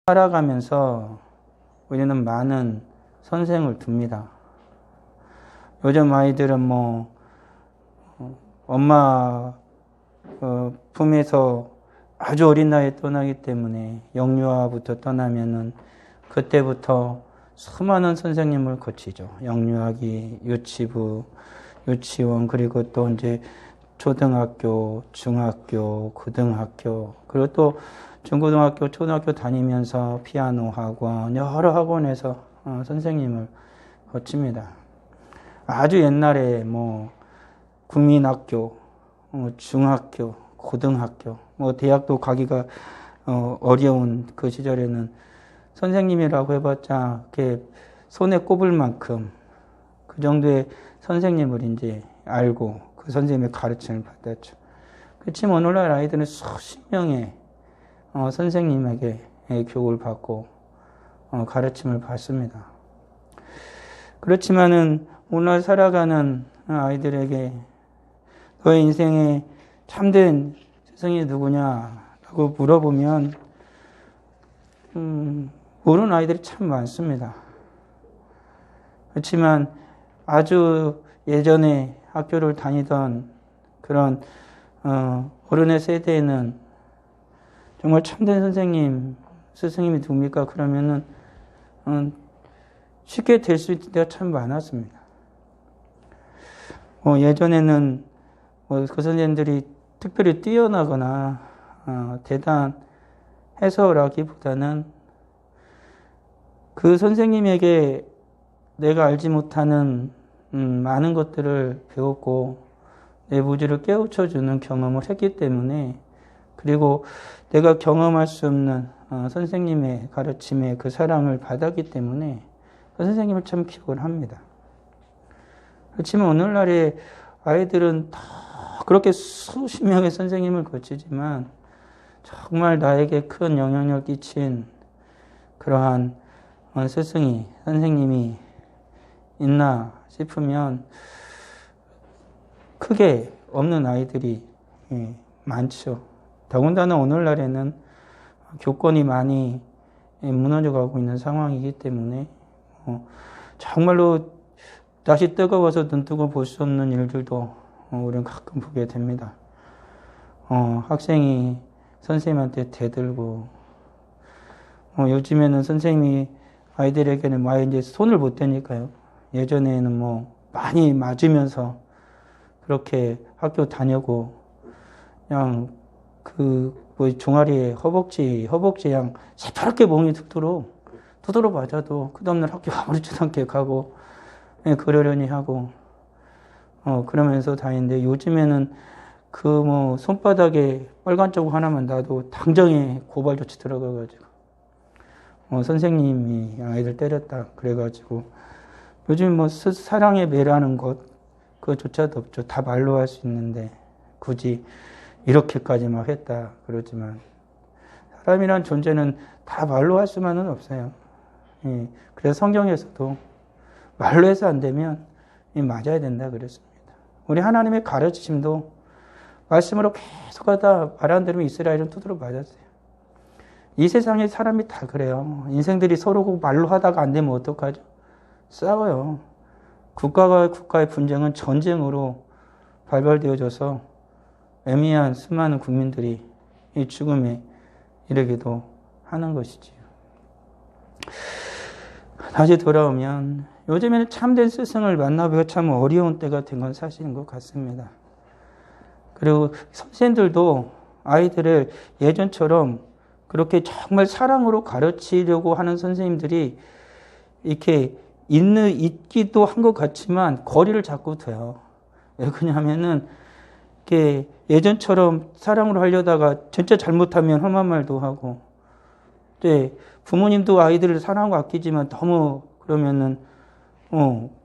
살아가면서 우리는 많은 선생을 둡니다. 요즘 아이들은 엄마 품에서 아주 어린 나이에 떠나기 때문에 영유아부터 떠나면은 그때부터 수많은 선생님을 거치죠. 영유아기, 유치부, 유치원, 그리고 또 이제 초등학교, 중학교, 고등학교, 그리고 또 중고등학교, 초등학교 다니면서 피아노 학원, 여러 학원에서 선생님을 거칩니다. 아주 옛날에 국민학교, 중학교, 고등학교, 대학도 가기가 어려운 그 시절에는 선생님이라고 해봤자 이렇게 손에 꼽을 만큼 그 정도의 선생님을 이제 알고 그 선생님의 가르침을 받았죠. 그렇지만 오늘날 아이들은 수십 명의 선생님에게 교육을 받고 가르침을 받습니다. 그렇지만은 오늘 살아가는 아이들에게 너의 인생에 참된 스승이 누구냐라고 물어보면 모르는 아이들이 참 많습니다. 그렇지만 아주 예전에 학교를 다니던 그런 어른의 세대에는 정말 참된 선생님, 스승님이 누굽니까? 그러면은 쉽게 될 수 있는 때가 참 많았습니다. 예전에는 그 선생님들이 특별히 뛰어나거나 대단해서라기보다는 그 선생님에게 내가 알지 못하는 많은 것들을 배웠고 내 무지를 깨우쳐주는 경험을 했기 때문에, 그리고 내가 경험할 수 없는 선생님의 가르침에 그 사랑을 받았기 때문에 그 선생님을 참 기억을 합니다. 그렇지만 오늘날의 아이들은 다 그렇게 수십 명의 선생님을 거치지만 정말 나에게 큰 영향력을 끼친 그러한 스승이, 선생님이 있나 싶으면 크게 없는 아이들이 많죠. 더군다나 오늘날에는 교권이 많이 무너져가고 있는 상황이기 때문에 정말로 다시 뜨거워서 눈뜨고 볼 수 없는 일들도 우리는 가끔 보게 됩니다. 학생이 선생님한테 대들고, 요즘에는 선생님이 아이들에게는 이제 손을 못 대니까요. 예전에는 많이 맞으면서 그렇게 학교 다니고, 그냥 종아리에 허벅지 그냥 새파랗게 멍이 두드러 맞아도 끝없는 학교 아무렇지도 않게 가고, 그러려니 하고, 그러면서 다니는데 요즘에는 손바닥에 빨간 자국 하나만 나도 당장에 고발 조치 들어가가지고, 선생님이 아이들 때렸다 그래가지고, 요즘 사랑의 매라는 것, 그것조차도 없죠. 다 말로 할 수 있는데, 굳이 이렇게까지 막 했다 그러지만, 사람이란 존재는 다 말로 할 수만은 없어요. 그래서 성경에서도 말로 해서 안 되면 맞아야 된다 그랬습니다. 우리 하나님의 가르치심도 말씀으로 계속 하다 말 안 들으면 이스라엘은 두드러 맞았어요. 이 세상에 사람이 다 그래요. 인생들이 서로 말로 하다가 안 되면 어떡하죠? 싸워요. 국가와 국가의 분쟁은 전쟁으로 발발되어져서 애매한 수많은 국민들이 이 죽음에 이르기도 하는 것이지요. 다시 돌아오면 요즘에는 참된 스승을 만나기가 참 어려운 때가 된 건 사실인 것 같습니다. 그리고 선생님들도 아이들을 예전처럼 그렇게 정말 사랑으로 가르치려고 하는 선생님들이 이렇게 있기도 한 것 같지만 거리를 자꾸 둬요. 왜 그러냐면은 이렇게 예전처럼 사랑으로 하려다가 진짜 잘못하면 험한 말도 하고, 부모님도 아이들을 사랑하고 아끼지만 너무 그러면은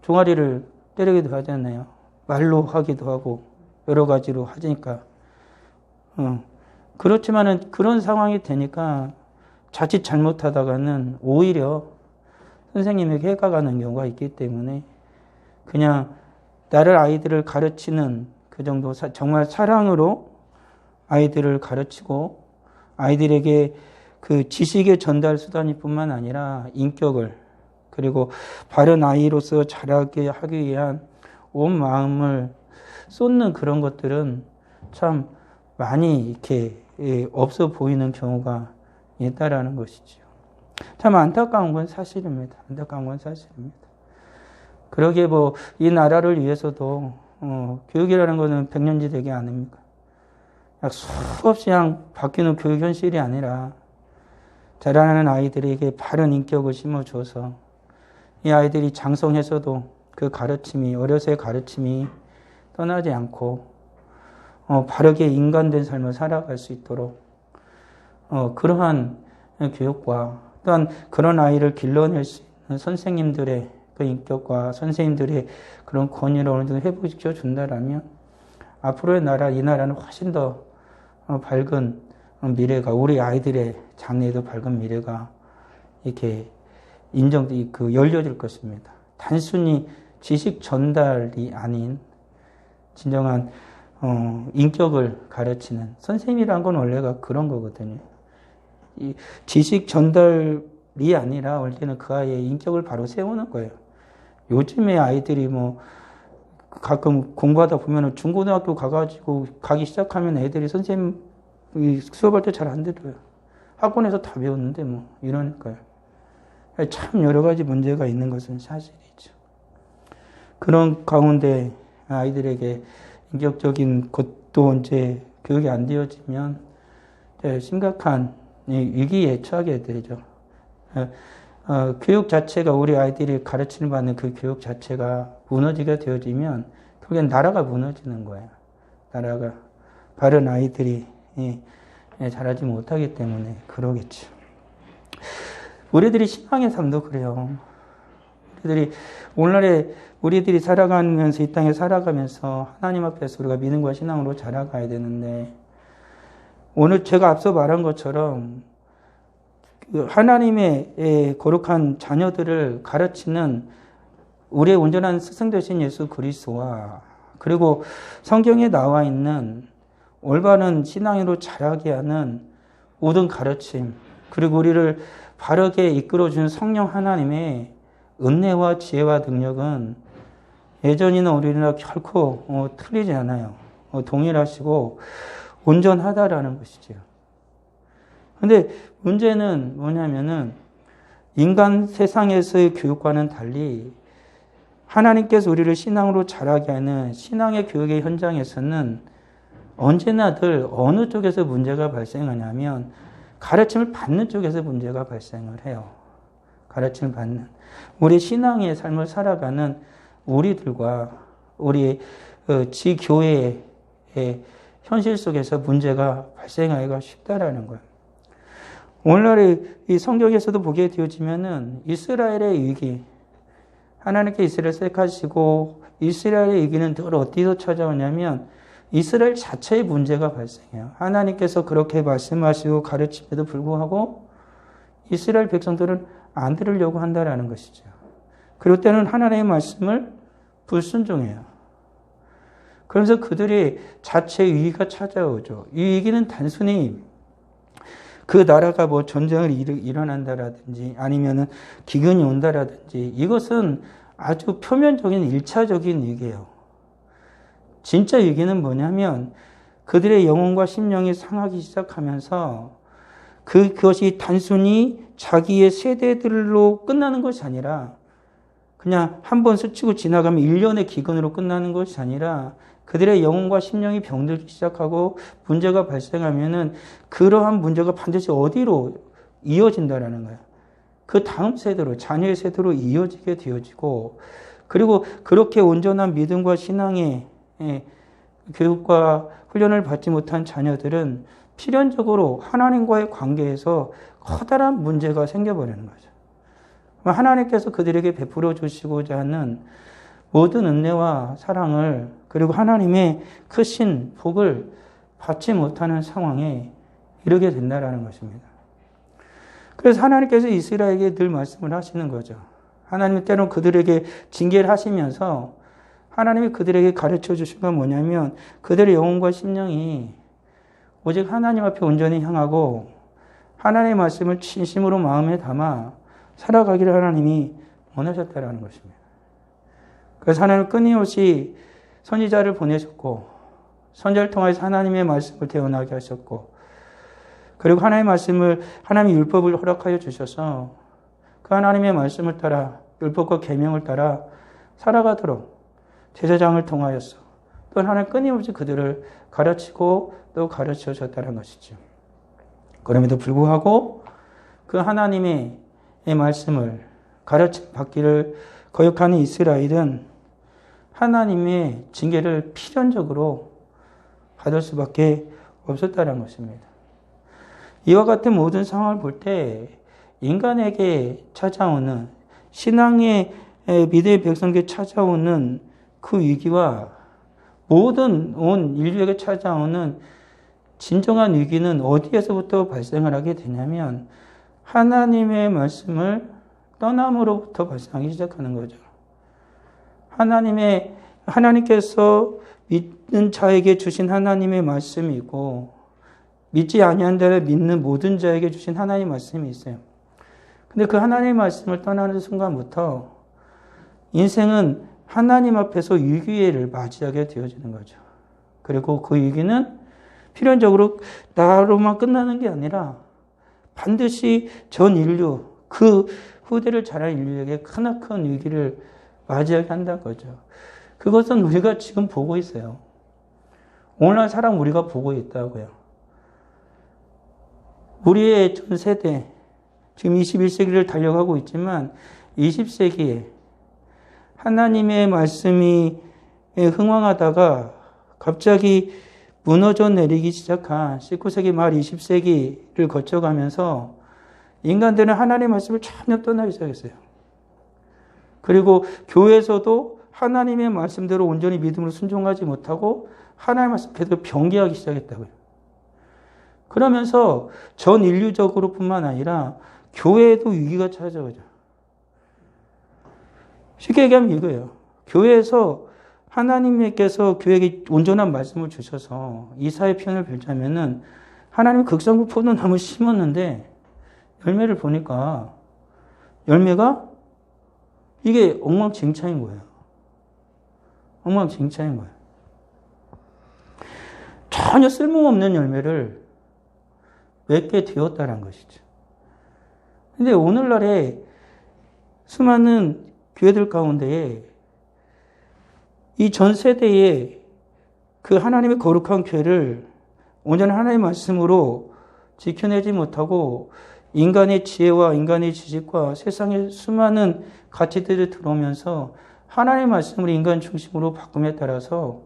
종아리를 때리기도 하잖아요. 말로 하기도 하고 여러 가지로 하니까. 그렇지만은 그런 상황이 되니까 자칫 잘못하다가는 오히려 선생님에게 해가 가는 경우가 있기 때문에 그냥 아이들을 가르치는 그 정도 정말 사랑으로 아이들을 가르치고 아이들에게 그 지식의 전달 수단일 뿐만 아니라 인격을 그리고 바른 아이로서 자라게 하기 위한 온 마음을 쏟는 그런 것들은 참 많이 이렇게 없어 보이는 경우가 있다라는 것이죠. 참 안타까운 건 사실입니다. 안타까운 건 사실입니다. 그러기에 뭐 이 나라를 위해서도 교육이라는 것은 백년지대가 아닙니까? 수없이 그냥 바뀌는 교육 현실이 아니라 자라나는 아이들에게 바른 인격을 심어줘서 이 아이들이 장성해서도 그 가르침이 어려서의 가르침이 떠나지 않고 바르게 인간된 삶을 살아갈 수 있도록 그러한 교육과 또한 그런 아이를 길러낼 수 있는 선생님들의 그 인격과 선생님들의 그런 권위를 어느 정도 회복시켜 준다라면 앞으로의 나라, 이 나라는 훨씬 더 밝은 미래가, 우리 아이들의 장래에도 밝은 미래가 이렇게 열려질 것입니다. 단순히 지식 전달이 아닌 진정한 인격을 가르치는 선생님이란 건 원래가 그런 거거든요. 이 지식 전달이 아니라 원래는 그 아이의 인격을 바로 세우는 거예요. 요즘에 아이들이 뭐 가끔 공부하다 보면 중고등학교 가가지고 가기 시작하면 애들이 선생님 수업할 때 잘 안 들어요. 학원에서 다 배웠는데 뭐 이러니까요. 참 여러 가지 문제가 있는 것은 사실이죠. 그런 가운데 아이들에게 인격적인 것도 이제 교육이 안 되어지면 심각한 위기에 처하게 되죠. 교육 자체가 우리 아이들이 가르치는 받는 그 교육 자체가 무너지게 되어지면 결국엔 나라가 무너지는 거예요. 나라가 바른 아이들이 자라지 못하기 때문에 그러겠죠. 우리들이 신앙의 삶도 그래요. 오늘날에 우리들이 살아가면서 이 땅에 살아가면서 하나님 앞에서 우리가 믿음과 신앙으로 자라가야 되는데 오늘 제가 앞서 말한 것처럼 하나님의 거룩한 자녀들을 가르치는 우리의 온전한 스승 되신 예수 그리스도와 그리고 성경에 나와 있는 올바른 신앙으로 자라게 하는 모든 가르침 그리고 우리를 바르게 이끌어주는 성령 하나님의 은혜와 지혜와 능력은 예전이나 우리나 결코 틀리지 않아요. 동일하시고 온전하다라는 것이죠. 근데 문제는 뭐냐면은 인간 세상에서의 교육과는 달리 하나님께서 우리를 신앙으로 자라게 하는 신앙의 교육의 현장에서는 언제나 늘 어느 쪽에서 문제가 발생하냐면 가르침을 받는 쪽에서 문제가 발생을 해요. 가르침을 받는. 우리 신앙의 삶을 살아가는 우리들과 우리 지교회의 현실 속에서 문제가 발생하기가 쉽다라는 거예요. 오늘날의 이 성경에서도 보게 되어지면은 이스라엘의 위기, 하나님께 이스라엘을 택하시고 이스라엘의 위기는 늘 어디서 찾아오냐면 이스라엘 자체의 문제가 발생해요. 하나님께서 그렇게 말씀하시고 가르침에도 불구하고 이스라엘 백성들은 안 들으려고 한다라는 것이죠. 그리고 때는 하나님의 말씀을 불순종해요. 그러면서 그들이 자체의 위기가 찾아오죠. 이 위기는 단순히 그 나라가 뭐 전쟁을 일어난다라든지 아니면은 기근이 온다라든지 이것은 아주 표면적인 1차적인 위기예요. 진짜 위기는 뭐냐면 그들의 영혼과 심령이 상하기 시작하면서 그것이 단순히 자기의 세대들로 끝나는 것이 아니라 그냥 한 번 스치고 지나가면 1년의 기근으로 끝나는 것이 아니라 그들의 영혼과 심령이 병들기 시작하고 문제가 발생하면은 그러한 문제가 반드시 어디로 이어진다라는 거예요. 그 다음 세대로, 자녀의 세대로 이어지게 되어지고 그리고 그렇게 온전한 믿음과 신앙의 교육과 훈련을 받지 못한 자녀들은 필연적으로 하나님과의 관계에서 커다란 문제가 생겨버리는 거죠. 하나님께서 그들에게 베풀어 주시고자 하는 모든 은혜와 사랑을 그리고 하나님의 크신 복을 받지 못하는 상황에 이르게 된다는 것입니다. 그래서 하나님께서 이스라엘에게 늘 말씀을 하시는 거죠. 하나님은 때론 그들에게 징계를 하시면서 하나님이 그들에게 가르쳐 주신 건 뭐냐면 그들의 영혼과 심령이 오직 하나님 앞에 온전히 향하고 하나님의 말씀을 진심으로 마음에 담아 살아가기를 하나님이 원하셨다라는 것입니다. 그래서 하나님은 끊임없이 선지자를 보내셨고 선지자를 통해서 하나님의 말씀을 대언하게 하셨고 그리고 하나님의 말씀을 하나님의 율법을 허락하여 주셔서 그 하나님의 말씀을 따라 율법과 계명을 따라 살아가도록 제사장을 통하여서 또 하나님 끊임없이 그들을 가르치고 또 가르쳐 줬다는 것이죠. 그럼에도 불구하고 그 하나님의 말씀을 가르침 받기를 거역하는 이스라엘은 하나님의 징계를 필연적으로 받을 수밖에 없었다는 것입니다. 이와 같은 모든 상황을 볼 때 인간에게 찾아오는 신앙의 믿음의 백성에게 찾아오는 그 위기와 모든 온 인류에게 찾아오는 진정한 위기는 어디에서부터 발생을 하게 되냐면 하나님의 말씀을 떠남으로부터 발생하기 시작하는 거죠. 하나님께서 믿는 자에게 주신 하나님의 말씀이고 믿지 아니한 자를 믿는 모든 자에게 주신 하나님의 말씀이 있어요. 근데 그 하나님의 말씀을 떠나는 순간부터 인생은 하나님 앞에서 위기를 맞이하게 되어지는 거죠. 그리고 그 위기는 필연적으로 나로만 끝나는 게 아니라 반드시 전 인류, 그 후대를 자랄 인류에게 크나큰 위기를 맞이하게 한다는 거죠. 그것은 우리가 지금 보고 있어요. 오늘날 사람 우리가 보고 있다고요. 우리의 전 세대, 지금 21세기를 달려가고 있지만 20세기에 하나님의 말씀이 흥왕하다가 갑자기 무너져 내리기 시작한 19세기 말 20세기를 거쳐가면서 인간들은 하나님의 말씀을 전혀 떠나기 시작했어요. 그리고 교회에서도 하나님의 말씀대로 온전히 믿음으로 순종하지 못하고 하나님의 말씀 계속 변개하기 시작했다고요. 그러면서 전 인류적으로 뿐만 아니라 교회에도 위기가 찾아오죠. 쉽게 얘기하면 이거예요. 교회에서 하나님께서 교회에게 온전한 말씀을 주셔서 이사의 표현을 빌자면은 하나님이 극성구 포도나무 심었는데 열매를 보니까 열매가 이게 엉망진창인 거예요. 엉망진창인 거예요. 전혀 쓸모없는 열매를 맺게 되었다는 것이죠. 근데 오늘날에 수많은 교회들 가운데에 이 전 세대에 그 하나님의 거룩한 교회를 온전한 하나님의 말씀으로 지켜내지 못하고 인간의 지혜와 인간의 지식과 세상의 수많은 가치들이 들어오면서 하나님의 말씀을 인간 중심으로 바꿈에 따라서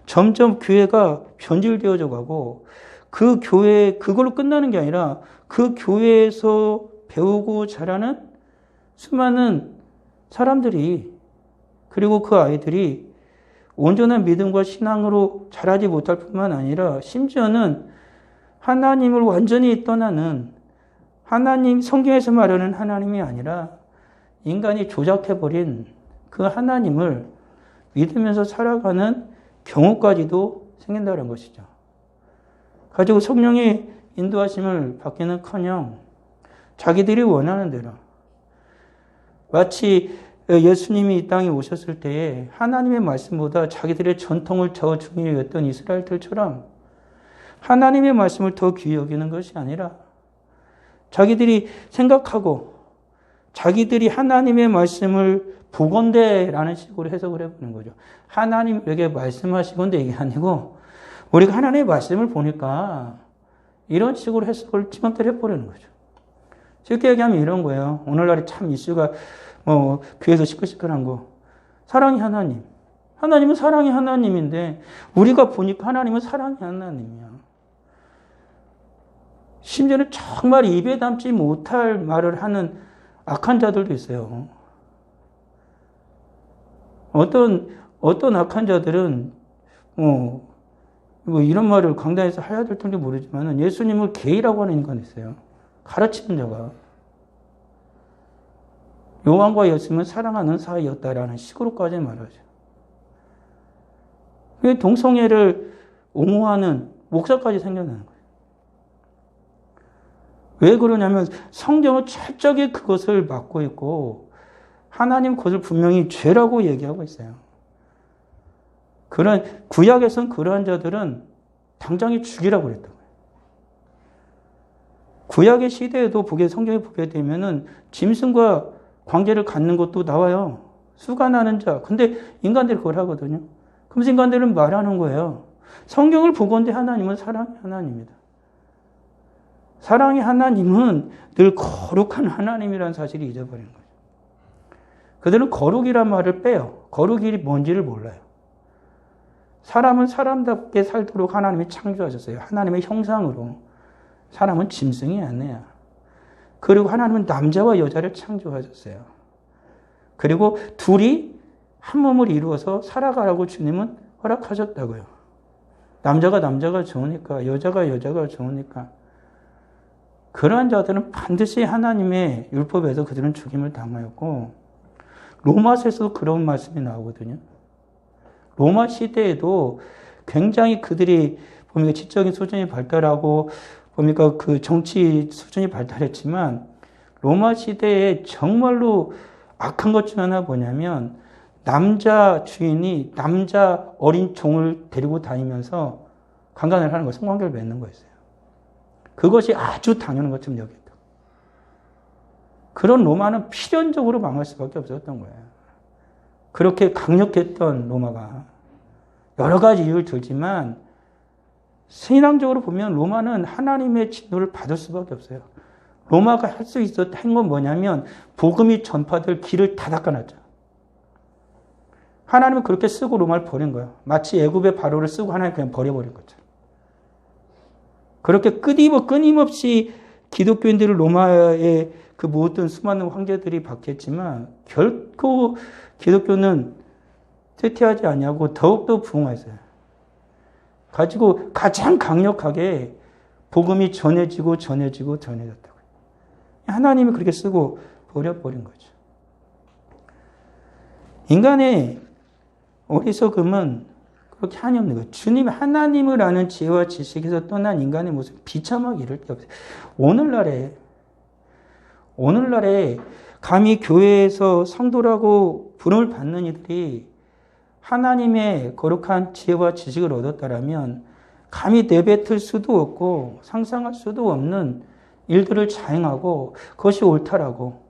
점점 교회가 변질되어져 가고 그 교회, 그걸로 끝나는 게 아니라 그 교회에서 배우고 자라는 수많은 사람들이 그리고 그 아이들이 온전한 믿음과 신앙으로 자라지 못할 뿐만 아니라 심지어는 하나님을 완전히 떠나는 하나님, 성경에서 말하는 하나님이 아니라 인간이 조작해버린 그 하나님을 믿으면서 살아가는 경우까지도 생긴다는 것이죠. 가지고 성령의 인도하심을 받기는커녕 자기들이 원하는 대로 마치 예수님이 이 땅에 오셨을 때에 하나님의 말씀보다 자기들의 전통을 더 중요히 여겼던 이스라엘들처럼 하나님의 말씀을 더 귀히 여기는 것이 아니라 자기들이 생각하고 자기들이 하나님의 말씀을 보건대라는 식으로 해석을 해보는 거죠. 하나님에게 말씀하시건대 이게 아니고 우리가 하나님의 말씀을 보니까 이런 식으로 해석을 지맘대로 해버리는 거죠. 쉽게 얘기하면 이런 거예요. 오늘날에 참 이슈가 교회에서 시끌시끌한 거. 사랑이 하나님. 하나님은 사랑이 하나님인데 우리가 보니까 하나님은 사랑이 하나님이야. 심지어는 정말 입에 담지 못할 말을 하는 악한 자들도 있어요. 어떤 악한 자들은 이런 말을 강단에서 해야 될 텐지 모르지만 예수님을 게이라고 하는 인간이 있어요. 가르치는 자가. 요한과 예수님은 사랑하는 사이였다라는 식으로까지 말하죠. 동성애를 옹호하는 목사까지 생겨나는 거예요. 왜 그러냐면 성경은 철저하게 그것을 막고 있고 하나님 그것을 분명히 죄라고 얘기하고 있어요. 그런 구약에서는 그러한 자들은 당장에 죽이라고 그랬다고요. 구약의 시대에도 성경에 보게 되면은 짐승과 관계를 갖는 것도 나와요. 수가 나는 자. 근데 인간들이 그걸 하거든요. 그러면서 인간들은 말하는 거예요. 성경을 보건대 하나님은 사랑의 하나님이다. 사랑의 하나님은 늘 거룩한 하나님이라는 사실을 잊어버린 거예요. 그들은 거룩이란 말을 빼요. 거룩이 뭔지를 몰라요. 사람은 사람답게 살도록 하나님이 창조하셨어요. 하나님의 형상으로. 사람은 짐승이 아니야. 그리고 하나님은 남자와 여자를 창조하셨어요. 그리고 둘이 한 몸을 이루어서 살아가라고 주님은 허락하셨다고요. 남자가 남자가 좋으니까, 여자가 여자가 좋으니까. 그러한 자들은 반드시 하나님의 율법에서 그들은 죽임을 당하였고, 로마서에서도 그런 말씀이 나오거든요. 로마 시대에도 굉장히 그들이 보니까 지적인 수준이 발달하고 보니까 그 정치 수준이 발달했지만 로마 시대에 정말로 악한 것 중 하나 뭐냐면 남자 주인이 남자 어린 종을 데리고 다니면서 강간을 하는 거, 성관계를 맺는 거였어요. 그것이 아주 당연한 것처럼 여겼다. 그런 로마는 필연적으로 망할 수밖에 없었던 거예요. 그렇게 강력했던 로마가 여러 가지 이유를 들지만 신앙적으로 보면 로마는 하나님의 진노를 받을 수밖에 없어요. 로마가 할 수 있었던 건 뭐냐면 복음이 전파될 길을 다 닦아놨죠. 하나님은 그렇게 쓰고 로마를 버린 거예요. 마치 애굽의 바로를 쓰고 하나님 그냥 버려버린 거죠. 그렇게 끊임없이 기독교인들을 로마의 그 모든 수많은 황제들이 박했지만 결코 기독교는 쇠퇴하지 아니하고 더욱더 부흥했어요. 가지고 가장 강력하게 복음이 전해졌다고요. 하나님이 그렇게 쓰고 버려버린 거죠. 인간의 어리석음은 그렇게 한이 없는 거예요. 주님 하나님을 아는 지혜와 지식에서 떠난 인간의 모습 비참하게 이를 게 없어요. 오늘날에 감히 교회에서 성도라고 부름을 받는 이들이 하나님의 거룩한 지혜와 지식을 얻었다라면 감히 내뱉을 수도 없고 상상할 수도 없는 일들을 자행하고 그것이 옳다라고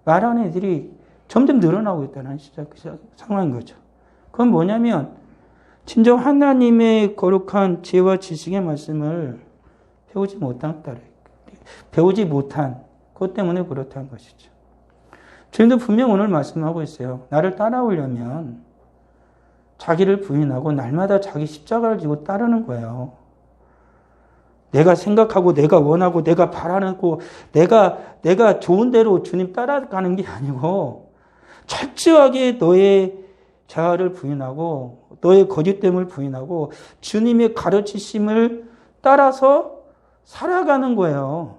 말하는 애들이 점점 늘어나고 있다는 상황인 거죠. 그건 뭐냐면 진정 하나님의 거룩한 지혜와 지식의 말씀을 배우지 못한 그것 때문에 그렇다는 것이죠. 주님도 분명 오늘 말씀하고 있어요. 나를 따라오려면 자기를 부인하고 날마다 자기 십자가를 지고 따르는 거예요. 내가 생각하고 내가 원하고 내가 바라고 내가 좋은 대로 주님 따라가는 게 아니고 철저하게 너의 자아를 부인하고 너의 거짓됨을 부인하고 주님의 가르치심을 따라서 살아가는 거예요.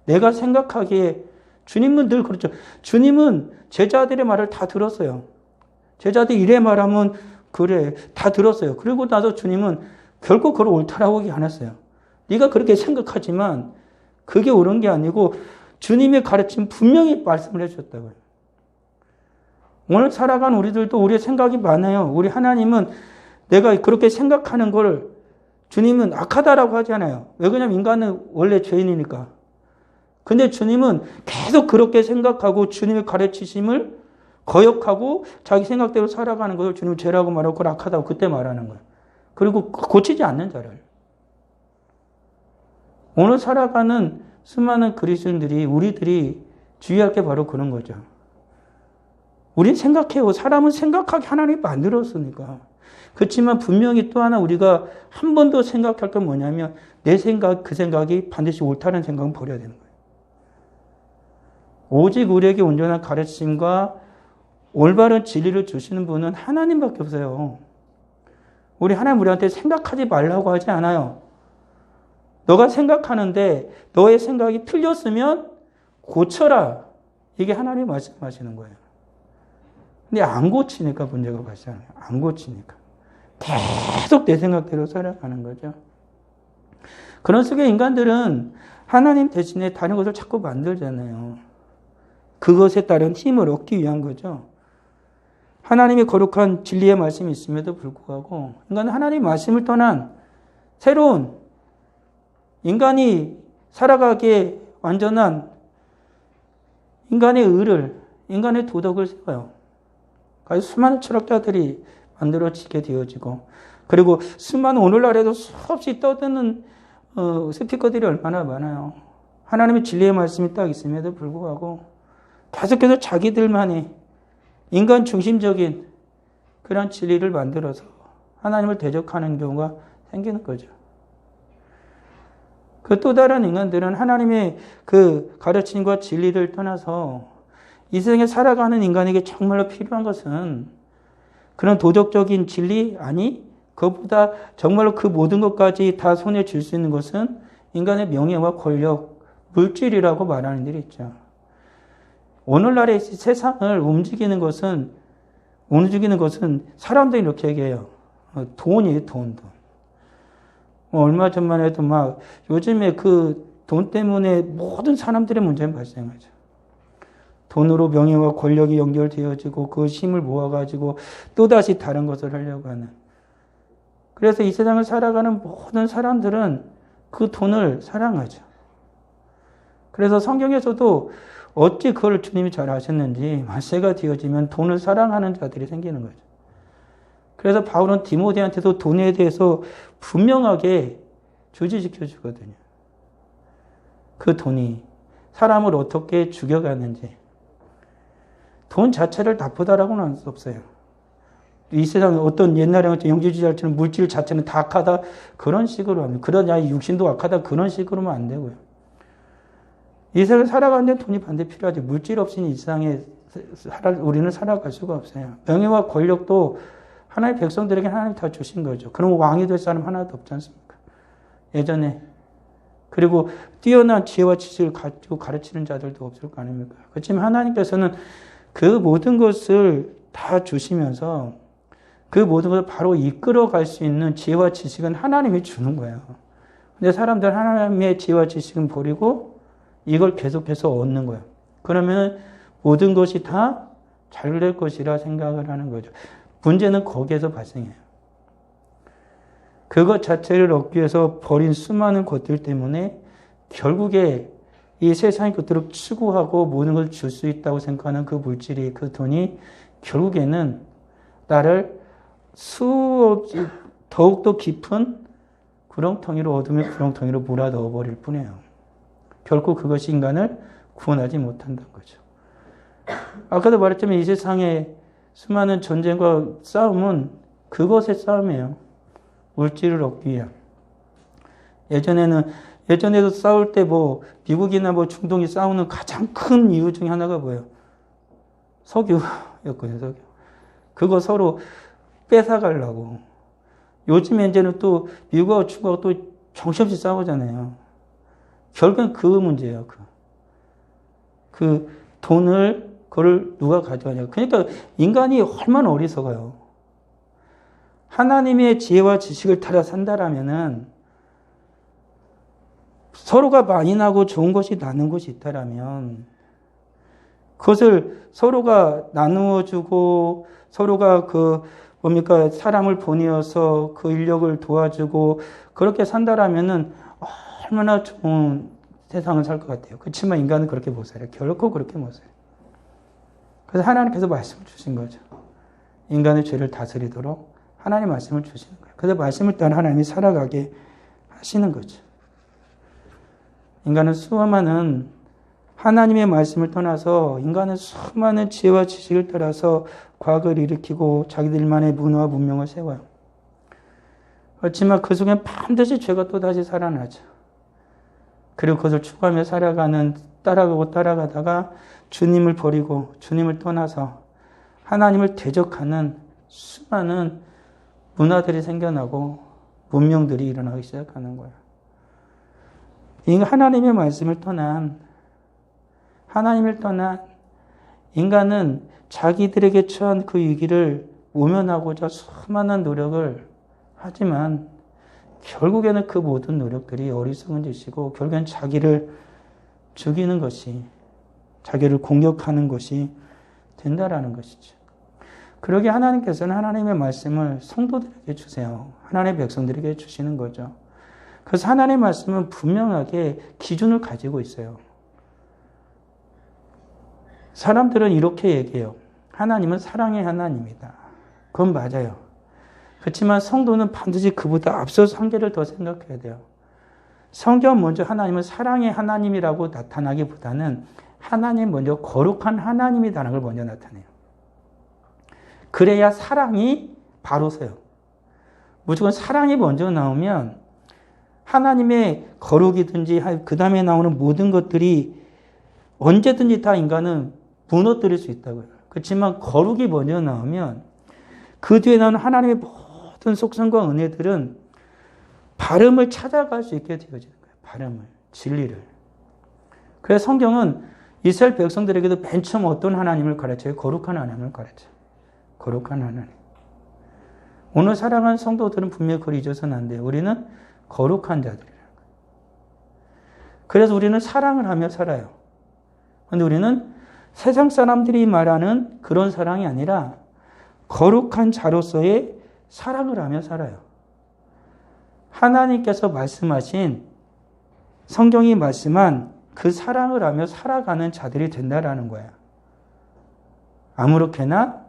내가 생각하기에 주님은 늘 그렇죠. 주님은 제자들의 말을 다 들었어요. 제자들이 이래 말하면 그래 다 들었어요. 그리고 나서 주님은 결코 그걸 옳다라고 얘기 안 했어요. 네가 그렇게 생각하지만 그게 옳은 게 아니고 주님의 가르침 분명히 말씀을 해주셨다고요. 오늘 살아간 우리들도 우리의 생각이 많아요. 우리 하나님은 내가 그렇게 생각하는 걸 주님은 악하다라고 하잖아요. 왜 그러냐면 인간은 원래 죄인이니까. 근데 주님은 계속 그렇게 생각하고 주님의 가르치심을 거역하고 자기 생각대로 살아가는 것을 주님 죄라고 말하고 그걸 악하다고 그때 말하는 거예요. 그리고 고치지 않는 자를. 오늘 살아가는 수많은 그리스도인들이 우리들이 주의할 게 바로 그런 거죠. 우린 생각해요. 사람은 생각하게 하나님이 만들었으니까. 그렇지만 분명히 또 하나 우리가 한 번 더 생각할 건 뭐냐면 내 생각, 그 생각이 반드시 옳다는 생각은 버려야 되는 거예요. 오직 우리에게 온전한 가르침과 올바른 진리를 주시는 분은 하나님밖에 없어요. 우리 하나님 우리한테 생각하지 말라고 하지 않아요. 너가 생각하는데 너의 생각이 틀렸으면 고쳐라. 이게 하나님이 말씀하시는 거예요. 근데 안 고치니까 문제가 발생해요. 안 고치니까. 계속 내 생각대로 살아가는 거죠. 그런 속의 인간들은 하나님 대신에 다른 것을 자꾸 만들잖아요. 그것에 따른 힘을 얻기 위한 거죠. 하나님의 거룩한 진리의 말씀이 있음에도 불구하고 인간은 하나님의 말씀을 떠난 새로운 인간이 살아가기에 완전한 인간의 의를, 인간의 도덕을 세워요. 그래서 수많은 철학자들이 만들어지게 되어지고, 그리고 수많은 오늘날에도 수없이 떠드는 스피커들이 얼마나 많아요. 하나님의 진리의 말씀이 딱 있음에도 불구하고 계속해서 자기들만의 인간 중심적인 그런 진리를 만들어서 하나님을 대적하는 경우가 생기는 거죠. 그 또 다른 인간들은 하나님의 그 가르침과 진리를 떠나서 이 세상에 살아가는 인간에게 정말로 필요한 것은 그런 도덕적인 진리? 아니, 그것보다 정말로 그 모든 것까지 다 손에 쥘 수 있는 것은 인간의 명예와 권력, 물질이라고 말하는 일이 있죠. 오늘날의 세상을 움직이는 것은 사람들이 이렇게 얘기해요. 돈이에요, 돈. 얼마 전만 해도 막 요즘에 그 돈 때문에 모든 사람들의 문제는 발생하죠. 돈으로 명예와 권력이 연결되어지고 그 힘을 모아가지고 또다시 다른 것을 하려고 하는. 그래서 이 세상을 살아가는 모든 사람들은 그 돈을 사랑하죠. 그래서 성경에서도 어찌 그걸 주님이 잘 아셨는지 말세가 되어지면 돈을 사랑하는 자들이 생기는 거죠. 그래서 바울은 디모데한테도 돈에 대해서 분명하게 주지시켜 주거든요. 그 돈이 사람을 어떻게 죽여가는지. 돈 자체를 나쁘다라고는 할 수 없어요. 이 세상에 어떤 옛날에 영지주의자처럼 물질 자체는 다 악하다 그런 식으로 하면, 그러냐 육신도 악하다 그런 식으로는 안 되고요. 이 세상을 살아가는 데 돈이 반드시 필요하죠. 물질 없이는 이 세상에 우리는 살아갈 수가 없어요. 명예와 권력도 하나님의 백성들에게 하나님이 다 주신 거죠. 그럼 왕이 될 사람 하나도 없지 않습니까? 예전에. 그리고 뛰어난 지혜와 지식을 가지고 가르치는 자들도 없을 거 아닙니까? 그렇지만 하나님께서는 그 모든 것을 다 주시면서 그 모든 것을 바로 이끌어갈 수 있는 지혜와 지식은 하나님이 주는 거예요. 근데 사람들은 하나님의 지혜와 지식은 버리고 이걸 계속해서 얻는 거예요. 그러면 모든 것이 다 잘 될 것이라 생각을 하는 거죠. 문제는 거기에서 발생해요. 그것 자체를 얻기 위해서 버린 수많은 것들 때문에 결국에 이 세상의 것들을 추구하고 모든 걸 줄 수 있다고 생각하는 그 물질이, 그 돈이 결국에는 나를 수없이 더욱더 깊은 구렁텅이로, 어둠의 구렁텅이로 몰아넣어 버릴 뿐이에요. 결코 그것이 인간을 구원하지 못한다는 거죠. 아까도 말했지만 이 세상의 수많은 전쟁과 싸움은 그것의 싸움이에요. 물질을 얻기 위한. 예전에도 싸울 때 미국이나 중동이 싸우는 가장 큰 이유 중에 하나가 뭐예요? 석유였거든요, 석유. 그거 서로 뺏어가려고. 요즘에 이제는 또 미국하고 중국하고 또 정신없이 싸우잖아요. 결국엔 그 문제예요, 그 돈을, 그걸 누가 가져가냐. 그러니까 인간이 얼마나 어리석어요. 하나님의 지혜와 지식을 따라 산다라면은 서로가 많이 나고 좋은 것이 나는 것이 있다라면 그것을 서로가 나누어주고 서로가 사람을 보내어서 그 인력을 도와주고 그렇게 산다라면은 얼마나 좋은 세상을 살 것 같아요. 그렇지만 인간은 그렇게 못 살아요. 결코 그렇게 못 살아요. 그래서 하나님께서 말씀을 주신 거죠. 인간의 죄를 다스리도록 하나님 말씀을 주시는 거예요. 그래서 말씀을 따라 하나님이 살아가게 하시는 거죠. 인간은 수많은 하나님의 말씀을 떠나서 인간은 수많은 지혜와 지식을 따라서 과거를 일으키고 자기들만의 문화와 문명을 세워요. 그렇지만 그 속엔 반드시 죄가 또다시 살아나죠. 그리고 그것을 추구하며 따라가다가 주님을 버리고 주님을 떠나서 하나님을 대적하는 수많은 문화들이 생겨나고 문명들이 일어나기 시작하는 거예요. 하나님의 말씀을 떠난 인간은 자기들에게 처한 그 위기를 모면하고자 수많은 노력을 하지만 결국에는 그 모든 노력들이 어리석은 짓이고 결국엔 자기를 죽이는 것이, 자기를 공격하는 것이 된다라는 것이죠. 그러기에 하나님께서는 하나님의 말씀을 성도들에게 주세요. 하나님의 백성들에게 주시는 거죠. 그래서 하나님의 말씀은 분명하게 기준을 가지고 있어요. 사람들은 이렇게 얘기해요. 하나님은 사랑의 하나님이다. 그건 맞아요. 그렇지만 성도는 반드시 그보다 앞서서 한 개를 더 생각해야 돼요. 성경은 먼저 하나님은 사랑의 하나님이라고 나타나기보다는 하나님 먼저 거룩한 하나님이라는 걸 먼저 나타내요. 그래야 사랑이 바로 서요. 무조건 사랑이 먼저 나오면 하나님의 거룩이든지 그 다음에 나오는 모든 것들이 언제든지 다 인간은 무너뜨릴 수 있다고요. 그렇지만 거룩이 먼저 나오면 그 뒤에 나오는 하나님의 모든 속성과 은혜들은 발음을 찾아갈 수 있게 되어지는 거예요. 발음을, 진리를. 그래서 성경은 이스라엘 백성들에게도 맨 처음 어떤 하나님을 가르쳐요? 거룩한 하나님을 가르쳐요. 거룩한 하나님. 오늘 사랑하는 성도들은 분명히 그걸 잊어서는 안 돼요. 우리는 거룩한 자들이라는 거예요. 그래서 우리는 사랑을 하며 살아요. 그런데 우리는 세상 사람들이 말하는 그런 사랑이 아니라 거룩한 자로서의 사랑을 하며 살아요. 하나님께서 말씀하신, 성경이 말씀한 그 사랑을 하며 살아가는 자들이 된다라는 거예요. 아무렇게나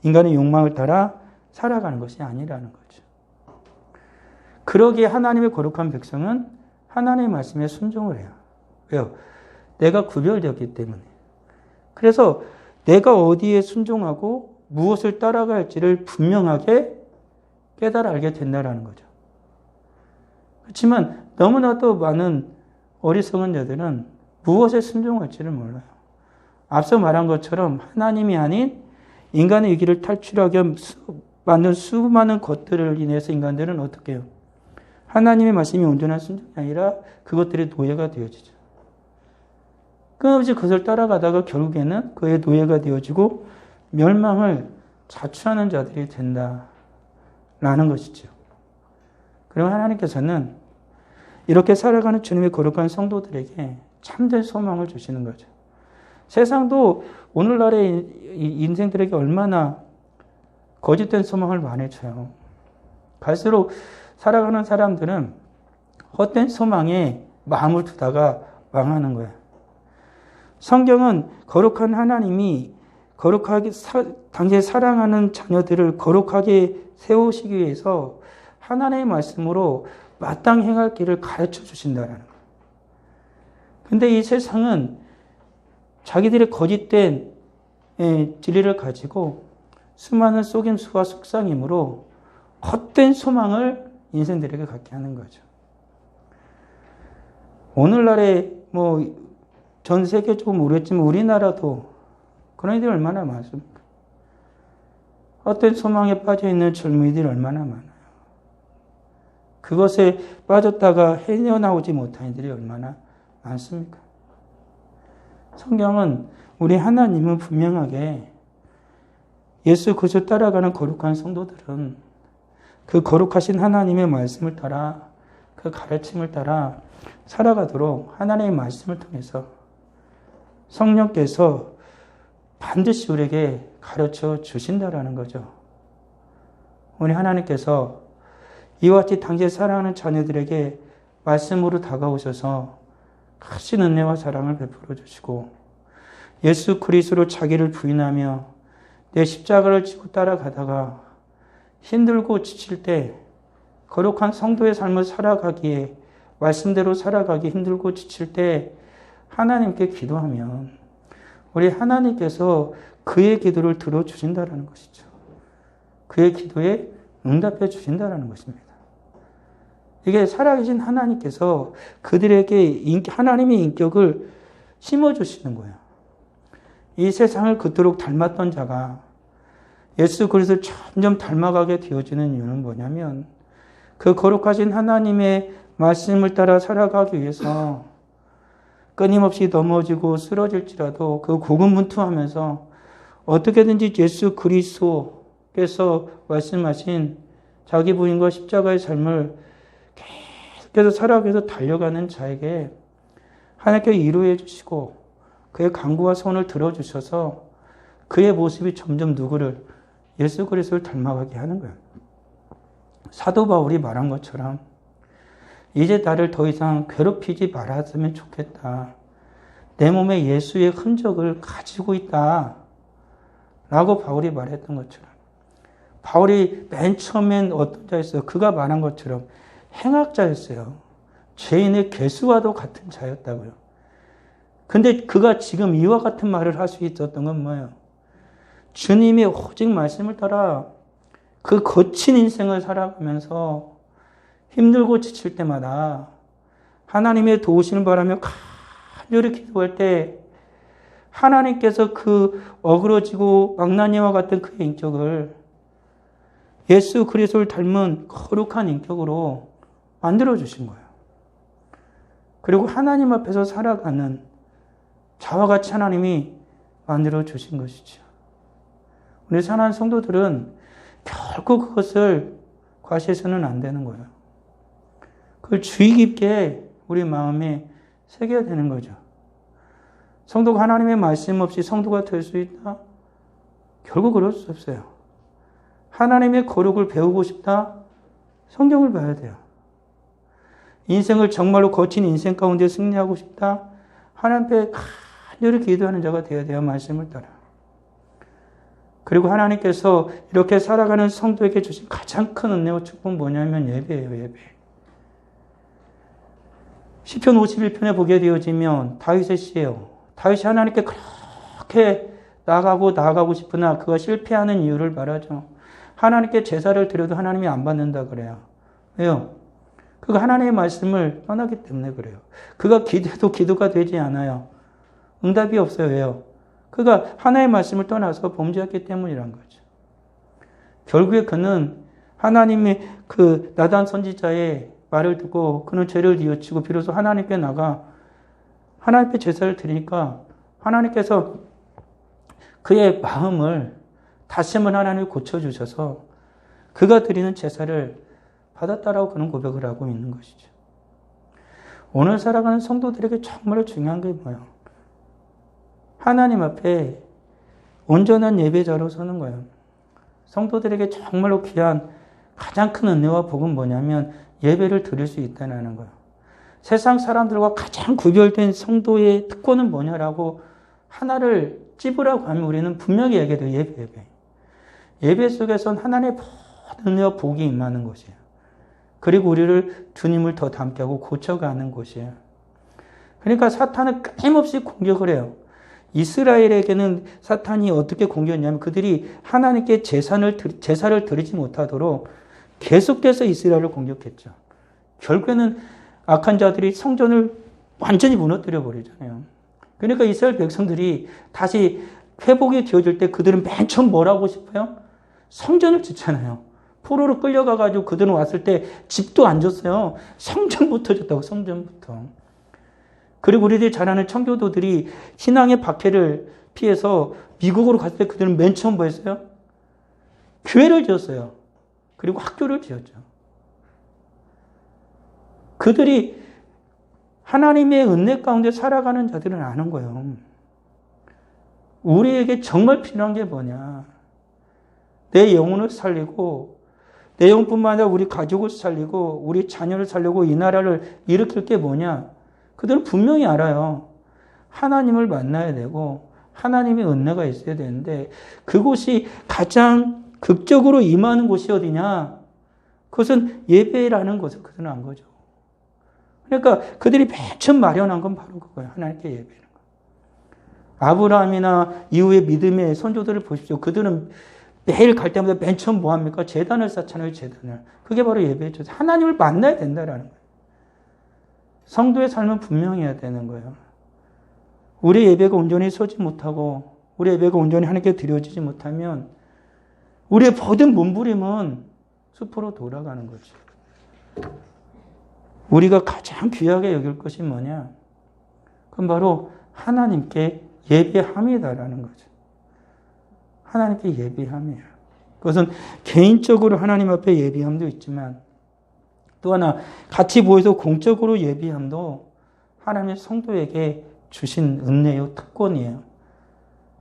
인간의 욕망을 따라 살아가는 것이 아니라는 거죠. 그러기에 하나님의 거룩한 백성은 하나님의 말씀에 순종을 해요. 왜요? 내가 구별되었기 때문에. 그래서 내가 어디에 순종하고 무엇을 따라갈지를 분명하게 깨달아 알게 된다는 거죠. 그렇지만 너무나도 많은 어리석은 자들은 무엇에 순종할지를 몰라요. 앞서 말한 것처럼 하나님이 아닌 인간의 위기를 탈출하기 위해 만든 수많은 것들을 인해서 인간들은 어떻게 해요? 하나님의 말씀이 온전한 순종이 아니라 그것들의 노예가 되어지죠. 끊임없이 그것을 따라가다가 결국에는 그의 노예가 되어지고 멸망을 자초하는 자들이 된다라는 것이죠. 그럼 하나님께서는 이렇게 살아가는 주님의 거룩한 성도들에게 참된 소망을 주시는 거죠. 세상도 오늘날의 인생들에게 얼마나 거짓된 소망을 많이 줘요. 갈수록 살아가는 사람들은 헛된 소망에 마음을 두다가 망하는 거예요. 성경은 거룩한 하나님이 거룩하게 당시에 사랑하는 자녀들을 거룩하게 세우시기 위해서 하나님의 말씀으로 마땅히 행할 길을 가르쳐 주신다는 거예요. 근데 이 세상은 자기들의 거짓된 진리를 가지고 수많은 속임수와 속상임으로 헛된 소망을 인생들에게 갖게 하는 거죠. 오늘날에 전 세계적으로 모르겠지만 우리나라도 그런 이들이 얼마나 많습니까? 헛된 소망에 빠져 있는 젊은이들이 얼마나 많아요. 그것에 빠졌다가 헤어나오지 못한 이들이 얼마나 많습니까? 성경은 우리 하나님은 분명하게 예수 그리스도 따라가는 거룩한 성도들은 그 거룩하신 하나님의 말씀을 따라 그 가르침을 따라 살아가도록 하나님의 말씀을 통해서 성령께서 반드시 우리에게 가르쳐 주신다라는 거죠. 우리 하나님께서 이와 같이 당시에 사랑하는 자녀들에게 말씀으로 다가오셔서 크신 은혜와 사랑을 베풀어 주시고 예수 그리스도로 자기를 부인하며 내 십자가를 지고 따라가다가 힘들고 지칠 때 거룩한 성도의 삶을 살아가기에 말씀대로 살아가기 힘들고 지칠 때 하나님께 기도하면 우리 하나님께서 그의 기도를 들어주신다는 것이죠. 그의 기도에 응답해 주신다는 것입니다. 이게 살아계신 하나님께서 그들에게 하나님의 인격을 심어주시는 거예요. 이 세상을 그토록 닮았던 자가 예수 그리스도를 점점 닮아가게 되어지는 이유는 뭐냐면 그 거룩하신 하나님의 말씀을 따라 살아가기 위해서 끊임없이 넘어지고 쓰러질지라도 그 고군분투하면서 어떻게든지 예수 그리스도께서 말씀하신 자기 부인과 십자가의 삶을 그래서 살아가기 위해서 달려가는 자에게 하나님께서 이루해 주시고 그의 간구와 소원을 들어주셔서 그의 모습이 점점 누구를? 예수 그리스도를 닮아가게 하는 거예요. 사도 바울이 말한 것처럼 이제 나를 더 이상 괴롭히지 말았으면 좋겠다. 내 몸에 예수의 흔적을 가지고 있다. 라고 바울이 말했던 것처럼 바울이 맨 처음엔 어떤 자였어요? 그가 말한 것처럼 행악자였어요. 죄인의 괴수와도 같은 자였다고요. 근데 그가 지금 이와 같은 말을 할 수 있었던 건 뭐예요? 주님의 오직 말씀을 따라 그 거친 인생을 살아가면서 힘들고 지칠 때마다 하나님의 도우심을 바라며 간절히 기도할 때 하나님께서 그 어그러지고 망나니와 같은 그의 인격을 예수 그리스도를 닮은 거룩한 인격으로 만들어주신 거예요. 그리고 하나님 앞에서 살아가는 자와 같이 하나님이 만들어주신 것이죠. 우리 사랑하는 성도들은 결코 그것을 과시해서는 안 되는 거예요. 그걸 주의 깊게 우리 마음에 새겨야 되는 거죠. 성도가 하나님의 말씀 없이 성도가 될 수 있다? 결국 그럴 수 없어요. 하나님의 거룩을 배우고 싶다? 성경을 봐야 돼요. 인생을 정말로 거친 인생 가운데 승리하고 싶다? 하나님 앞에 간절히 기도하는 자가 되어야 돼요. 말씀을 따라. 그리고 하나님께서 이렇게 살아가는 성도에게 주신 가장 큰 은혜와 축복은 뭐냐면 예배예요. 예배. 시편 51편에 보게 되어지면 다윗의 시예요. 다윗이 하나님께 그렇게 나아가고 싶으나 그가 실패하는 이유를 말하죠. 하나님께 제사를 드려도 하나님이 안 받는다 그래요. 왜요? 그가 하나님의 말씀을 떠나기 때문에 그래요. 그가 기도해도 기도가 되지 않아요. 응답이 없어요. 왜요? 그가 하나님의 말씀을 떠나서 범죄했기 때문이란 거죠. 결국에 그는 하나님의 그 나단 선지자의 말을 듣고 그는 죄를 뉘우치고 비로소 하나님께 나가 하나님께 제사를 드리니까 하나님께서 그의 마음을 다시 한번 하나님이 고쳐주셔서 그가 드리는 제사를 받았다라고 그는 고백을 하고 있는 것이죠. 오늘 살아가는 성도들에게 정말 중요한 게 뭐예요? 하나님 앞에 온전한 예배자로 서는 거예요. 성도들에게 정말로 귀한 가장 큰 은혜와 복은 뭐냐면 예배를 드릴 수 있다는 거예요. 세상 사람들과 가장 구별된 성도의 특권은 뭐냐라고 하나를 찝으라고 하면 우리는 분명히 얘기해요. 예배. 예배 속에선 하나님의 모든 은혜와 복이 임하는 것이에요. 그리고 우리를 주님을 더 닮게 하고 고쳐가는 곳이에요. 그러니까 사탄은 끊임없이 공격을 해요. 이스라엘에게는 사탄이 어떻게 공격했냐면 그들이 하나님께 제사를 드리지 못하도록 계속해서 이스라엘을 공격했죠. 결국에는 악한 자들이 성전을 완전히 무너뜨려 버리잖아요. 그러니까 이스라엘 백성들이 다시 회복이 되어질 때 그들은 맨 처음 뭘 하고 싶어요? 성전을 짓잖아요. 포로로 끌려가가지고 그들은 왔을 때 집도 안 줬어요. 성전부터 줬다고, 성전부터. 그리고 우리들이 잘 아는 청교도들이 신앙의 박해를 피해서 미국으로 갔을 때 그들은 맨 처음 뭐 했어요? 교회를 지었어요. 그리고 학교를 지었죠. 그들이 하나님의 은혜 가운데 살아가는 자들은 아는 거예요. 우리에게 정말 필요한 게 뭐냐. 내 영혼을 살리고 내 영뿐만 아니라 우리 가족을 살리고 우리 자녀를 살리고 이 나라를 일으킬 게 뭐냐. 그들은 분명히 알아요. 하나님을 만나야 되고 하나님의 은혜가 있어야 되는데 그곳이 가장 극적으로 임하는 곳이 어디냐. 그것은 예배라는 것을 그들은 안 거죠. 그러니까 그들이 맨 처음 마련한 건 바로 그거예요. 하나님께 예배하는 거. 아브라함이나 이후의 믿음의 선조들을 보십시오. 그들은 매일 갈 때마다 맨 처음 뭐 합니까? 제단을 쌓잖아요. 제단을. 그게 바로 예배죠. 하나님을 만나야 된다라는 거예요. 성도의 삶은 분명해야 되는 거예요. 우리 예배가 온전히 서지 못하고 우리 예배가 온전히 하나님께 드려지지 못하면 우리의 모든 몸부림은 수포로 돌아가는 거죠. 우리가 가장 귀하게 여길 것이 뭐냐? 그건 바로 하나님께 예배함이다라는 거죠. 하나님께 예배함이에요. 그것은 개인적으로 하나님 앞에 예배함도 있지만 또 하나 같이 모여서 공적으로 예비함도 하나님의 성도에게 주신 은혜요 특권이에요.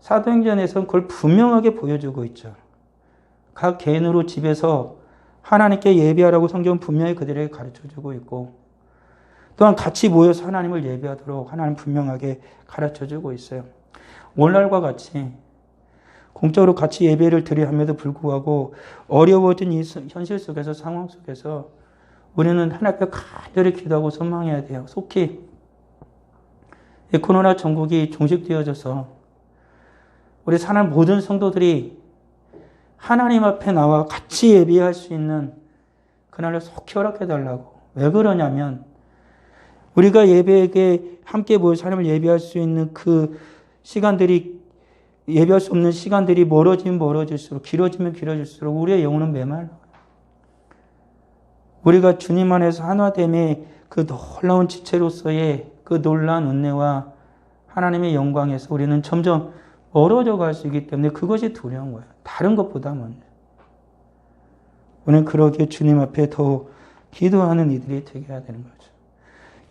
사도행전에서는 그걸 분명하게 보여주고 있죠. 각 개인으로 집에서 하나님께 예배하라고 성경은 분명히 그들에게 가르쳐주고 있고 또한 같이 모여서 하나님을 예배하도록 하나님 분명하게 가르쳐주고 있어요. 오늘날과 같이 공적으로 같이 예배를 드려야 함에도 불구하고 어려워진 이 현실 속에서 상황 속에서 우리는 하나님 앞에 간절히 기도하고 소망해야 돼요. 속히 이 코로나 전국이 종식되어져서 우리 사는 모든 성도들이 하나님 앞에 나와 같이 예배할 수 있는 그날을 속히 허락해달라고. 왜 그러냐면 우리가 예배에게 함께 모여서 하나님을 예배할 수 있는 그 시간들이 예배할 수 없는 시간들이 멀어지면 멀어질수록 길어지면 길어질수록 우리의 영혼은 메말라요. 우리가 주님 안에서 하나됨의 그 놀라운 지체로서의 그 놀라운 은혜와 하나님의 영광에서 우리는 점점 멀어져 갈 수 있기 때문에 그것이 두려운 거예요. 다른 것보다 먼저. 우리는 그러기에 주님 앞에 더 기도하는 이들이 되게 해야 되는 거죠.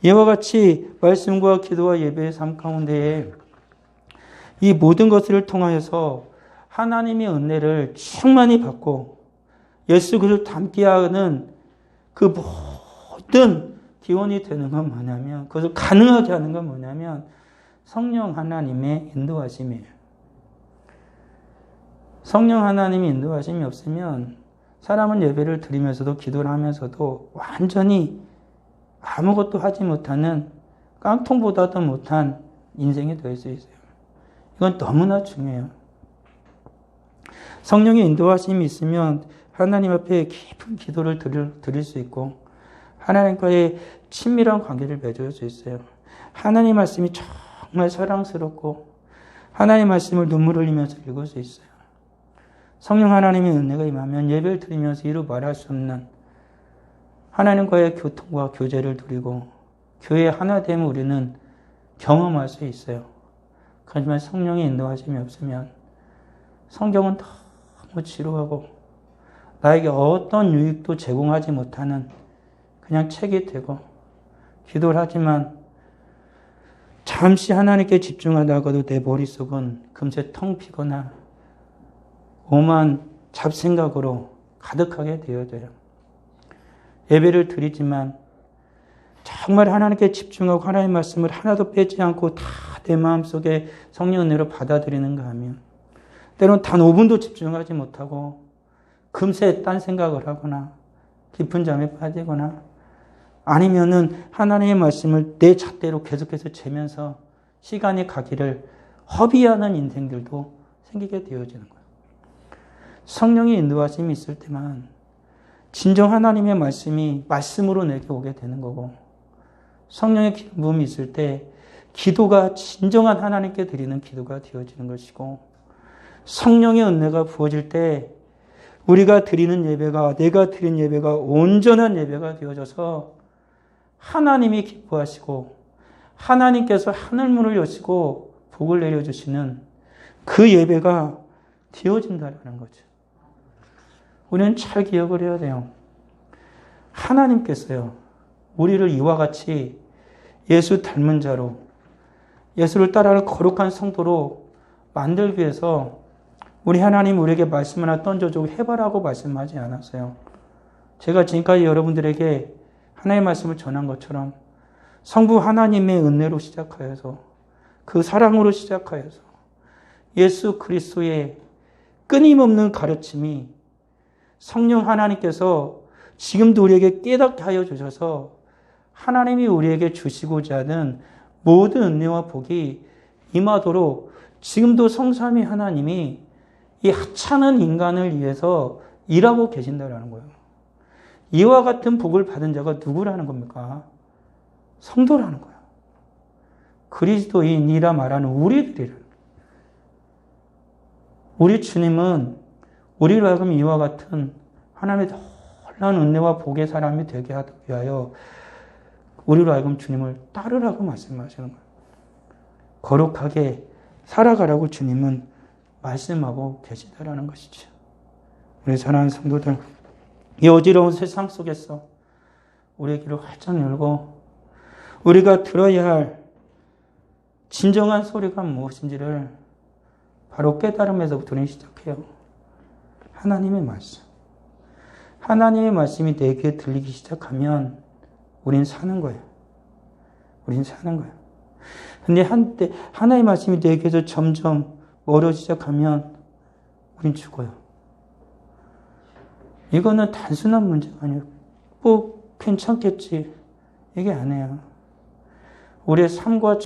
이와 같이 말씀과 기도와 예배의 삶 가운데에 이 모든 것을 통하여서 하나님의 은혜를 충만히 받고 예수 그리스도를 닮게 하는 그 모든 기원이 되는 건 뭐냐면, 그것을 가능하게 하는 건 뭐냐면 성령 하나님의 인도하심이에요. 성령 하나님의 인도하심이 없으면 사람은 예배를 드리면서도 기도를 하면서도 완전히 아무것도 하지 못하는 깡통보다도 못한 인생이 될 수 있어요. 이건 너무나 중요해요. 성령의 인도하심이 있으면 하나님 앞에 깊은 기도를 드릴 수 있고 하나님과의 친밀한 관계를 맺을 수 있어요. 하나님 말씀이 정말 사랑스럽고 하나님 말씀을 눈물 흘리면서 읽을 수 있어요. 성령 하나님의 은혜가 임하면 예배를 드리면서 이루 말할 수 없는 하나님과의 교통과 교제를 누리고 교회의 하나됨을 우리는 경험할 수 있어요. 하지만 성령의 인도하심이 없으면 성경은 너무 지루하고 나에게 어떤 유익도 제공하지 못하는 그냥 책이 되고 기도를 하지만 잠시 하나님께 집중하다가도 내 머릿속은 금세 텅 비거나 오만 잡생각으로 가득하게 되어져요. 예배를 드리지만 정말 하나님께 집중하고 하나님의 말씀을 하나도 빼지 않고 다 내 마음속에 성령 은혜로 받아들이는가 하면 때로는 단 5분도 집중하지 못하고 금세 딴 생각을 하거나 깊은 잠에 빠지거나 아니면은 하나님의 말씀을 내 잣대로 계속해서 재면서 시간이 가기를 허비하는 인생들도 생기게 되어지는 거예요. 성령의 인도하심이 있을 때만 진정 하나님의 말씀이 말씀으로 내게 오게 되는 거고 성령의 기름 부음이 있을 때 기도가 진정한 하나님께 드리는 기도가 되어지는 것이고 성령의 은혜가 부어질 때 우리가 드리는 예배가 내가 드린 예배가 온전한 예배가 되어져서 하나님이 기뻐하시고 하나님께서 하늘문을 여시고 복을 내려주시는 그 예배가 되어진다는 거죠. 우리는 잘 기억을 해야 돼요. 하나님께서요, 우리를 이와 같이 예수 닮은 자로, 예수를 따라가는 거룩한 성도로 만들기 위해서 우리 하나님 우리에게 말씀 하나 던져주고 해봐라고 말씀하지 않았어요. 제가 지금까지 여러분들에게 하나님의 말씀을 전한 것처럼 성부 하나님의 은혜로 시작하여서 그 사랑으로 시작하여서 예수 그리스도의 끊임없는 가르침이 성령 하나님께서 지금도 우리에게 깨닫게 하여 주셔서 하나님이 우리에게 주시고자 하는 모든 은혜와 복이 임하도록 지금도 성삼위 하나님이 이 하찮은 인간을 위해서 일하고 계신다라는 거예요. 이와 같은 복을 받은 자가 누구라는 겁니까? 성도라는 거예요. 그리스도인이라 말하는 우리들이라는 거예요. 우리 주님은 우리로 하여금 이와 같은 하나님의 놀라운 은혜와 복의 사람이 되게 하기 위하여 우리로 하여금 주님을 따르라고 말씀하시는 거예요. 거룩하게 살아가라고 주님은 말씀하고 계시다라는 것이죠. 우리 사랑하는 성도들, 이 어지러운 세상 속에서 우리의 귀를 활짝 열고 우리가 들어야 할 진정한 소리가 무엇인지를 바로 깨달음에서부터 시작해요. 하나님의 말씀. 하나님의 말씀이 내 귀에 들리기 시작하면 우린 사는 거예요. 우린 사는 거예요. 근데 한때 하나님의 말씀이 내 귀에서 점점 멀어지기 시작하면 우린 죽어요. 이거는 단순한 문제가 아니에요. 뭐 괜찮겠지. 이게 아니에요. 우리의 삶과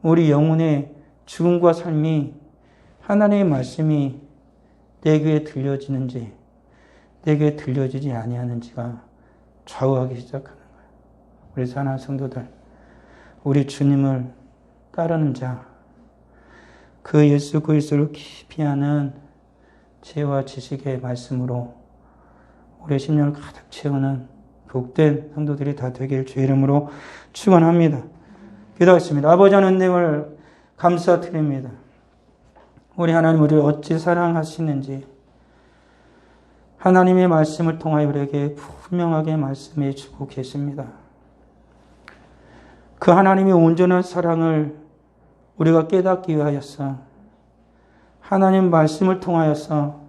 우리 영혼의 죽음과 삶이 하나님의 말씀이 내 귀에 들려지는지 내 귀에 들려지지 아니하는지가 좌우하기 시작하는 거예요. 우리 사랑하는 성도들, 우리 주님을 따르는 자, 그 예수 그리스도를 깊이 아는 지혜와 지식의 말씀으로 우리의 심령을 가득 채우는 복된 성도들이 다 되길 주의 이름으로 축원합니다. 기도하겠습니다. 아버지 하나님을 감사드립니다. 우리 하나님 우리를 어찌 사랑하시는지 하나님의 말씀을 통하여 우리에게 분명하게 말씀해 주고 계십니다. 그 하나님의 온전한 사랑을 우리가 깨닫기 위하여서 하나님 말씀을 통하여서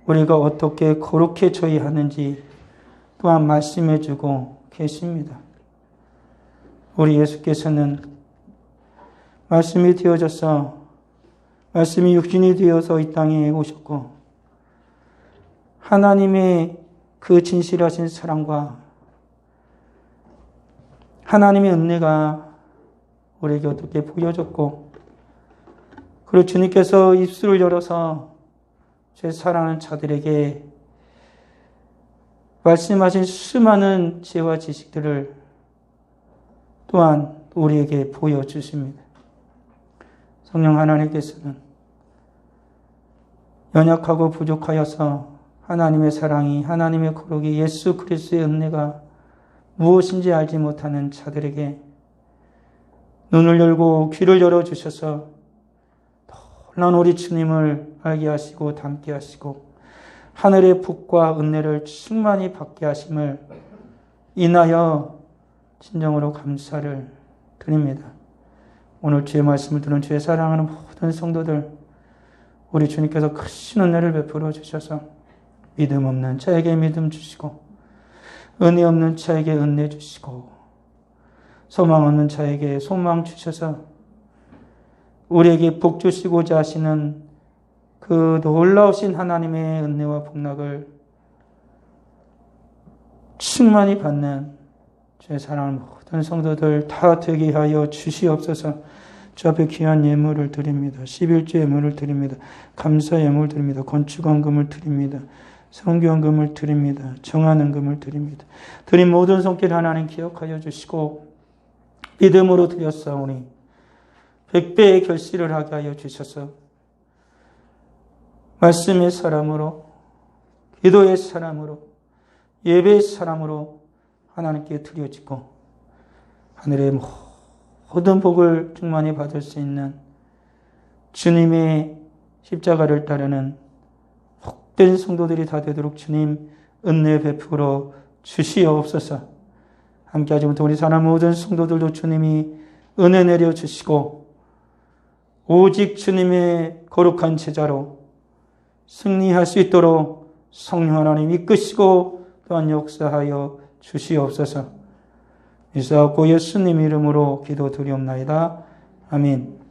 우리가 어떻게 거룩해져야 하는지 또한 말씀해 주고 계십니다. 우리 예수께서는 말씀이 되어져서 말씀이 육신이 되어서 이 땅에 오셨고 하나님의 그 진실하신 사랑과 하나님의 은혜가 우리에게 어떻게 보여졌고 그리고 주님께서 입술을 열어서 제 사랑하는 자들에게 말씀하신 수많은 지혜와 지식들을 또한 우리에게 보여주십니다. 성령 하나님께서는 연약하고 부족하여서 하나님의 사랑이 하나님의 거룩이 예수 그리스도의 은혜가 무엇인지 알지 못하는 자들에게 눈을 열고 귀를 열어주셔서 놀라운 우리 주님을 알게 하시고 닮게 하시고 하늘의 복과 은혜를 충만히 받게 하심을 인하여 진정으로 감사를 드립니다. 오늘 주의 말씀을 들은 주의 사랑하는 모든 성도들 우리 주님께서 크신 은혜를 베풀어 주셔서 믿음 없는 자에게 믿음 주시고 은혜 없는 자에게 은혜 주시고 소망 없는 자에게 소망 주셔서 우리에게 복 주시고자 하시는 그 놀라우신 하나님의 은혜와 복락을 충만히 받는 주의 사랑하는 모든 성도들 다 되게 하여 주시옵소서. 주 앞에 귀한 예물을 드립니다. 11조 예물을 드립니다. 감사 예물을 드립니다. 건축원금을 드립니다. 성교원금을 드립니다. 정한원금을 드립니다. 드린 모든 손길 하나님 기억하여 주시고 믿음으로 드렸사오니 100배의 결실을 하게 하여 주셔서 말씀의 사람으로 기도의 사람으로 예배의 사람으로 하나님께 드려지고 하늘의 모든 복을 충만히 받을 수 있는 주님의 십자가를 따르는 복된 성도들이 다 되도록 주님 은혜 베풀어 주시옵소서. 함께하지 못한 우리 사람 모든 성도들도 주님이 은혜 내려 주시고 오직 주님의 거룩한 제자로 승리할 수 있도록 성령 하나님 이끄시고 또한 역사하여 주시옵소서. 이사옵고 예수님 이름으로 기도드리옵나이다. 아멘.